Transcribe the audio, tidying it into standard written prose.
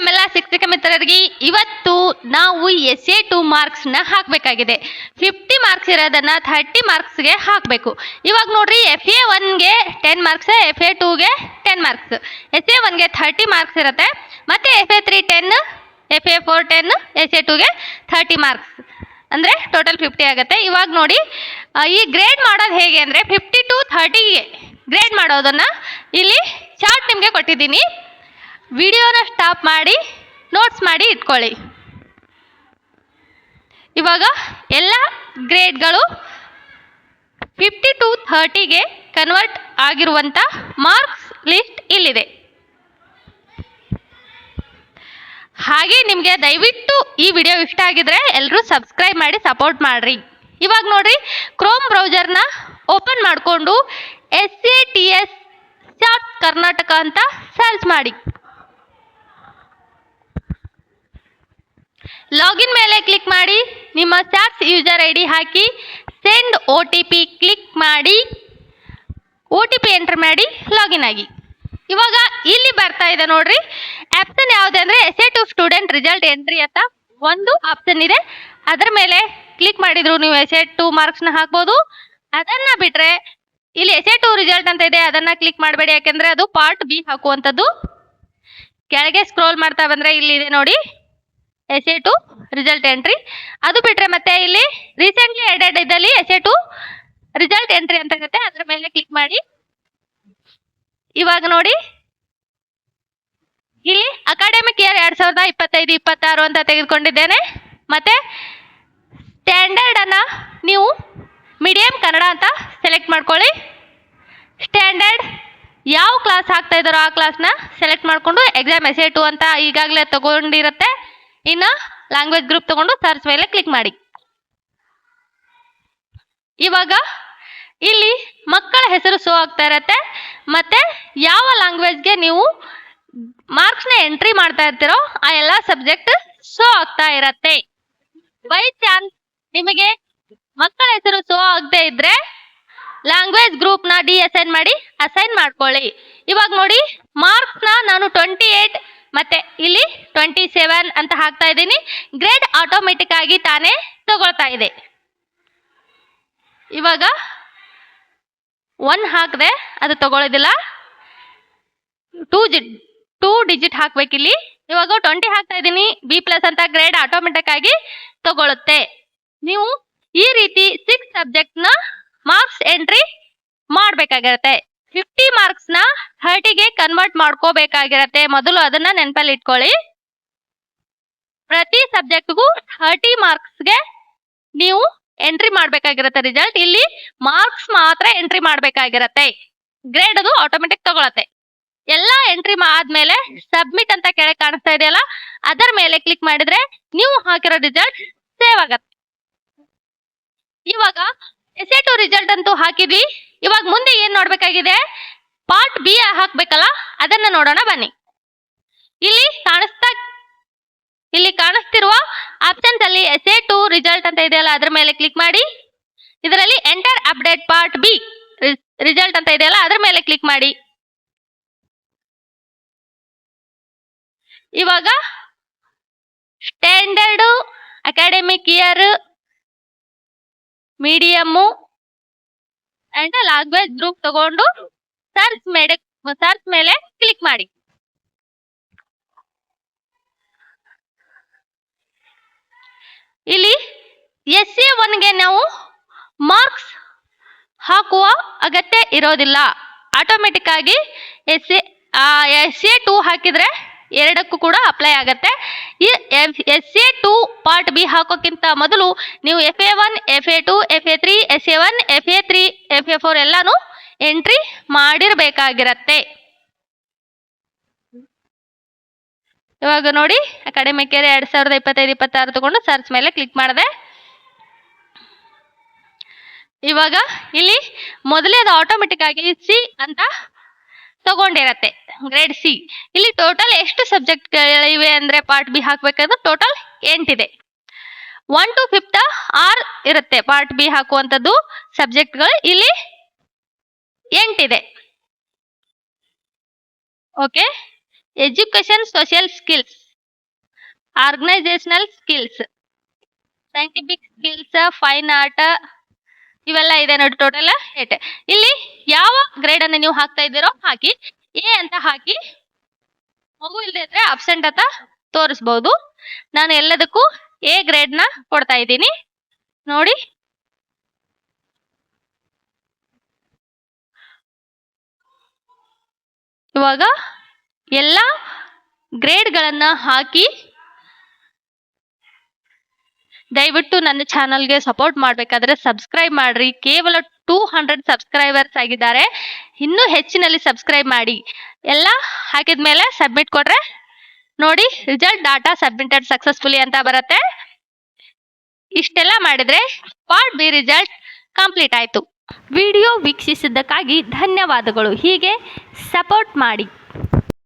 ನಮ್ಮೆಲ್ಲ ಶಿಕ್ಷಕ ಮಿತ್ರರಿಗೆ ಇವತ್ತು ನಾವು SA2 ಮಾರ್ಕ್ಸ್ನ ಹಾಕಬೇಕಾಗಿದೆ. 50 ಮಾರ್ಕ್ಸ್ ಇರೋದನ್ನ 30 ಮಾರ್ಕ್ಸ್ಗೆ ಹಾಕಬೇಕು. ಇವಾಗ ನೋಡ್ರಿ FA1ಗೆ 10 ಮಾರ್ಕ್ಸ್, FA2ಗೆ 10 ಮಾರ್ಕ್ಸ್, SA1ಗೆ 30 ಮಾರ್ಕ್ಸ್ ಇರುತ್ತೆ, ಮತ್ತೆ FA3 10, FA4 10, SA2ಗೆ 30 ಮಾರ್ಕ್ಸ್ ಅಂದರೆ ಟೋಟಲ್ 50 ಆಗುತ್ತೆ. ಇವಾಗ ನೋಡಿ ಈ ಗ್ರೇಡ್ ಮಾಡೋದು ಹೇಗೆ ಅಂದರೆ 50 to 30ಗೆ ಗ್ರೇಡ್ ಮಾಡೋದನ್ನು ಇಲ್ಲಿ ಚಾರ್ಟ್ ನಿಮಗೆ ಕೊಟ್ಟಿದ್ದೀನಿ. ವಿಡಿಯೋನ ಸ್ಟಾಪ್ ಮಾಡಿ ನೋಟ್ಸ್ ಮಾಡಿ ಇಟ್ಕೊಳ್ಳಿ. ಇವಾಗ ಎಲ್ಲ ಗ್ರೇಡ್ಗಳು 50 to 30ಗೆ ಕನ್ವರ್ಟ್ ಆಗಿರುವಂಥ ಮಾರ್ಕ್ಸ್ ಲಿಸ್ಟ್ ಇಲ್ಲಿದೆ. ಹಾಗೆ ನಿಮಗೆ ದಯವಿಟ್ಟು ಈ ವಿಡಿಯೋ ಇಷ್ಟ ಆಗಿದ್ರೆ ಎಲ್ಲರೂ ಸಬ್ಸ್ಕ್ರೈಬ್ ಮಾಡಿ ಸಪೋರ್ಟ್ ಮಾಡಿರಿ. ಇವಾಗ ನೋಡ್ರಿ ಕ್ರೋಮ್ ಬ್ರೌಸರ್ನ ಓಪನ್ ಮಾಡಿಕೊಂಡು SATS ಚಾರ್ಟ್ ಕರ್ನಾಟಕ ಅಂತ ಸರ್ಚ್ ಮಾಡಿ. ಲಾಗಿನ್ ಮೇಲೆ ಕ್ಲಿಕ್ ಮಾಡಿ, ನಿಮ್ಮ ಚಾರ್ಟ್ಸ್ ಯೂಸರ್ ID ಹಾಕಿ, ಸೆಂಡ್ OTP ಕ್ಲಿಕ್ ಮಾಡಿ, OTP ಎಂಟರ್ ಮಾಡಿ ಲಾಗಿನ್ ಆಗಿ. ಇವಾಗ ಇಲ್ಲಿ ಬರ್ತಾ ಇದೆ ನೋಡ್ರಿ ಆಪ್ಷನ್ ಯಾವುದು ಅಂದರೆ SA2 ಸ್ಟೂಡೆಂಟ್ ರಿಸಲ್ಟ್ ಎಂಟ್ರಿ ಅಂತ ಒಂದು ಆಪ್ಷನ್ ಇದೆ. ಅದರ ಮೇಲೆ ಕ್ಲಿಕ್ ಮಾಡಿದ್ರು ನೀವು SA2 ಮಾರ್ಕ್ಸ್ನ ಹಾಕ್ಬೋದು. ಅದನ್ನ ಬಿಟ್ರೆ ಇಲ್ಲಿ SA2 ರಿಸಲ್ಟ್ ಅಂತ ಇದೆ, ಅದನ್ನ ಕ್ಲಿಕ್ ಮಾಡಬೇಡಿ, ಯಾಕೆಂದ್ರೆ ಅದು ಪಾರ್ಟ್ B ಹಾಕುವಂಥದ್ದು. ಕೆಳಗೆ ಸ್ಕ್ರೋಲ್ ಮಾಡ್ತಾ ಬಂದ್ರೆ ಇಲ್ಲಿ ಇದೆ ನೋಡಿ SA2 ರಿಸಲ್ಟ್ ಎಂಟ್ರಿ. ಅದು ಬಿಟ್ರೆ ಮತ್ತೆ ಇಲ್ಲಿ ರೀಸೆಂಟ್ಲಿ ಎಡೆಡ್ ಇದ್ದಲ್ಲಿ SA2 ರಿಸಲ್ಟ್ ಎಂಟ್ರಿ ಅಂತ ಇರುತ್ತೆ, ಅದ್ರ ಮೇಲೆ ಕ್ಲಿಕ್ ಮಾಡಿ. ಇವಾಗ ನೋಡಿ ಇಲ್ಲಿ ಅಕಾಡೆಮಿಕ್ ಇಯರ್ 2025-26 ಅಂತ ತೆಗೆದುಕೊಂಡಿದ್ದೇನೆ. ಮತ್ತೆ ಸ್ಟ್ಯಾಂಡರ್ಡ್ ಅನ್ನ ನೀವು ಮೀಡಿಯಂ ಕನ್ನಡ ಅಂತ ಸೆಲೆಕ್ಟ್ ಮಾಡ್ಕೊಳ್ಳಿ. ಸ್ಟ್ಯಾಂಡರ್ಡ್ ಯಾವ ಕ್ಲಾಸ್ ಹಾಕ್ತಾ ಇದ್ದಾರೋ ಆ ಕ್ಲಾಸ್ನ ಸೆಲೆಕ್ಟ್ ಮಾಡಿಕೊಂಡು ಎಕ್ಸಾಮ್ SA2 ಅಂತ ಈಗಾಗಲೇ ತಗೊಂಡಿರುತ್ತೆ. ಇನ್ನು ಲ್ಯಾಂಗ್ವೇಜ್ ಗ್ರೂಪ್ ತಗೊಂಡು ಸರ್ಚ್ ಮೇಲೆ ಕ್ಲಿಕ್ ಮಾಡಿ. ಇವಾಗ ಇಲ್ಲಿ ಮಕ್ಕಳ ಹೆಸರು ಶೋ ಆಗ್ತಾ ಇರತ್ತೆ, ಮತ್ತೆ ಯಾವ ಲ್ಯಾಂಗ್ವೇಜ್ಗೆ ನೀವು ಮಾರ್ಕ್ಸ್ನ ಎಂಟ್ರಿ ಮಾಡ್ತಾ ಇರ್ತೀರೋ ಆ ಎಲ್ಲ ಸಬ್ಜೆಕ್ಟ್ ಶೋ ಆಗ್ತಾ ಇರತ್ತೆ. ಬೈ ಚಾನ್ಸ್ ನಿಮಗೆ ಮಕ್ಕಳ ಹೆಸರು ಶೋ ಆಗದೆ ಇದ್ರೆ ಲ್ಯಾಂಗ್ವೇಜ್ ಗ್ರೂಪ್ನ ಅಸೈನ್ ಮಾಡಿ ಅಸೈನ್ ಮಾಡ್ಕೊಳ್ಳಿ. ಇವಾಗ ನೋಡಿ ಮಾರ್ಕ್ಸ್ನ ನಾನು 28 ಮತ್ತೆ ಇಲ್ಲಿ 27 ಅಂತ ಹಾಕ್ತಾ ಇದ್ದೀನಿ. ಗ್ರೇಡ್ ಆಟೋಮೆಟಿಕ್ ಆಗಿ ತಾನೇ ತಗೊಳ್ತಾ ಇದೆ. ಇವಾಗ 1 ಹಾಕಿದೆ, ಅದು ತಗೊಳ್ಳೋದಿಲ್ಲ. 2 ಡಿಜಿಟ್ ಹಾಕ್ಬೇಕಿಲ್ಲಿ. ಇವಾಗ 20 ಹಾಕ್ತಾ ಇದ್ದೀನಿ, B+ ಅಂತ ಗ್ರೇಡ್ ಆಟೋಮೆಟಿಕ್ ಆಗಿ ತಗೊಳುತ್ತೆ. ನೀವು ಈ ರೀತಿ 6 ಸಬ್ಜೆಕ್ಟ್ನ ಮಾರ್ಕ್ಸ್ ಎಂಟ್ರಿ ಮಾಡಬೇಕಾಗಿರುತ್ತೆ. 50 ಮಾರ್ಕ್ಸ್ನ 30ಗೆ ಕನ್ವರ್ಟ್ ಮಾಡ್ಕೋಬೇಕಾಗಿರತ್ತೆ. ಮೊದಲು ಅದನ್ನ ನೆನಪಲ್ಲಿ ಇಟ್ಕೊಳ್ಳಿ. ಪ್ರತಿ ಸಬ್ಜೆಕ್ಟ್ಗೂ 30 ಮಾರ್ಕ್ಸ್ಗೆ ನೀವು ಎಂಟ್ರಿ ಮಾಡಬೇಕಾಗಿರುತ್ತೆ. ರಿಸಲ್ಟ್ ಇಲ್ಲಿ ಮಾರ್ಕ್ಸ್ ಮಾತ್ರ ಎಂಟ್ರಿ ಮಾಡಬೇಕಾಗಿರತ್ತೆ. ಗ್ರೇಡ್ ಅದು ಆಟೋಮೆಟಿಕ್ ತಗೊಳತ್ತೆ. ಎಲ್ಲ ಎಂಟ್ರಿ ಆದ್ಮೇಲೆ ಸಬ್ಮಿಟ್ ಅಂತ ಕೆಳಗೆ ಕಾಣಿಸ್ತಾ ಇದೆಯಲ್ಲ, ಅದರ ಮೇಲೆ ಕ್ಲಿಕ್ ಮಾಡಿದ್ರೆ ನೀವು ಹಾಕಿರೋ ರಿಸಲ್ಟ್ ಸೇವ್ ಆಗತ್ತೆ. ಇವಾಗ SA2 ರಿಸಲ್ಟ್ ಅಂತೂ ಹಾಕಿದ್ವಿ. ಇವಾಗ ಮುಂದೆ ಏನ್ ನೋಡ್ಬೇಕಾಗಿದೆ, ಪಾರ್ಟ್ B ಹಾಕ್ಬೇಕಲ್ಲ, ಅದನ್ನ ನೋಡೋಣ ಬನ್ನಿ. ಇಲ್ಲಿ ಕಾಣಿಸ್ತಿರುವ ಆಪ್ಷನ್ಸ್ ಅಲ್ಲಿ SA2 ರಿಸಲ್ಟ್ ಅಂತ ಇದೆಯಲ್ಲ, ಅದ್ರ ಮೇಲೆ ಕ್ಲಿಕ್ ಮಾಡಿ. ಇದರಲ್ಲಿ enter update part B result ಅಂತ ಇದೆಯಲ್ಲ, ಅದ್ರ ಮೇಲೆ ಕ್ಲಿಕ್ ಮಾಡಿ. ಇವಾಗ standard, academic year, medium and language group ತಗೊಂಡು ಸರ್ಚ್ ಮೇಲೆ ಕ್ಲಿಕ್ ಮಾಡಿ. ಇಲ್ಲಿ SA1ಗೆ ನಾವು ಮಾರ್ಕ್ಸ್ ಹಾಕುವ ಅಗತ್ಯ ಇರೋದಿಲ್ಲ. ಆಟೋಮೆಟಿಕ್ ಆಗಿ SA2 ಹಾಕಿದ್ರೆ ಎರಡಕ್ಕೂ ಕೂಡ ಅಪ್ಲೈ ಆಗತ್ತೆ. ಈ SA2 ಪಾರ್ಟ್ B ಹಾಕೋಕ್ಕಿಂತ ಮೊದಲು ನೀವು FA1, FA2, FA3, SA1, FA3, FA4 ಎಲ್ಲಾನು ಎಂಟ್ರಿ ಮಾಡಿರ್ಬೇಕಾಗಿರತ್ತೆ. ಇವಾಗ ನೋಡಿ ಅಕಾಡೆಮಿಕ್ ಇಯರ್ 2025-26 ತಗೊಂಡು ಸರ್ಚ್ ಮೇಲೆ ಕ್ಲಿಕ್ ಮಾಡಿದೆ. ಇವಾಗ ಇಲ್ಲಿ ಮೊದಲೇ ಅದು ಆಟೋಮೆಟಿಕ್ ಆಗಿ C ಅಂತ ತಗೊಂಡಿರತ್ತೆ, ಗ್ರೇಡ್ C. ಇಲ್ಲಿ ಟೋಟಲ್ ಎಷ್ಟು ಸಬ್ಜೆಕ್ಟ್ಗಳಿವೆ ಅಂದ್ರೆ ಪಾರ್ಟ್ B ಹಾಕ್ಬೇಕಾದ್ರೆ ಟೋಟಲ್ 8 ಇದೆ. 1 to 5th 6 ಇರುತ್ತೆ ಪಾರ್ಟ್ B ಹಾಕುವಂಥದ್ದು ಸಬ್ಜೆಕ್ಟ್ಗಳು. ಇಲ್ಲಿ 8 ಇದೆ. Okay, education social skills organisational skills, scientific skills, fine art ಇವೆಲ್ಲ ಇದೆ ನೋಡಿ. ಟೋಟಲ್ 8. ಇಲ್ಲಿ ಯಾವ ಗ್ರೇಡ್ ಅನ್ನು ನೀವು ಹಾಕ್ತಾ ಇದ್ದೀರೋ ಹಾಕಿ. ಎ ಅಂತ ಹಾಕಿ, ಮಗು ಇಲ್ಲದೆ ಇದ್ರೆ ಅಬ್ಸೆಂಟ್ ಅಂತ ತೋರಿಸ್ಬಹುದು. ನಾನು ಎಲ್ಲದಕ್ಕೂ ಎ ಗ್ರೇಡ್ ನ ಕೊಡ್ತಾ ಇದ್ದೀನಿ ನೋಡಿ. ಇವಾಗ ಎಲ್ಲ ಗ್ರೇಡ್ಗಳನ್ನ ಹಾಕಿ ದಯವಿಟ್ಟು ನನ್ನ ಚಾನಲ್ಗೆ ಸಪೋರ್ಟ್ ಮಾಡಬೇಕಾದ್ರೆ ಸಬ್ಸ್ಕ್ರೈಬ್ ಮಾಡ್ರಿ. ಕೇವಲ 200 ಸಬ್ಸ್ಕ್ರೈಬರ್ಸ್ ಆಗಿದ್ದಾರೆ. ಇನ್ನೂ ಹೆಚ್ಚಿನಲ್ಲಿ ಸಬ್ಸ್ಕ್ರೈಬ್ ಮಾಡಿ. ಎಲ್ಲ ಹಾಕಿದ್ಮೇಲೆ ಸಬ್ಮಿಟ್ ಕೊಟ್ರೆ ನೋಡಿ ರಿಸಲ್ಟ್ ಡಾಟಾ ಸಬ್ಮಿಟೆಡ್ ಸಕ್ಸಸ್ಫುಲಿ ಅಂತ ಬರುತ್ತೆ. ಇಷ್ಟೆಲ್ಲ ಮಾಡಿದ್ರೆ ಪಾರ್ಟ್ ಬಿ ರಿಸಲ್ಟ್ ಕಂಪ್ಲೀಟ್ ಆಯ್ತು. ವಿಡಿಯೋ ವೀಕ್ಷಿಸಿದ್ದಕ್ಕಾಗಿ ಧನ್ಯವಾದಗಳು. ಹೀಗೆ ಸಪೋರ್ಟ್ ಮಾಡಿ.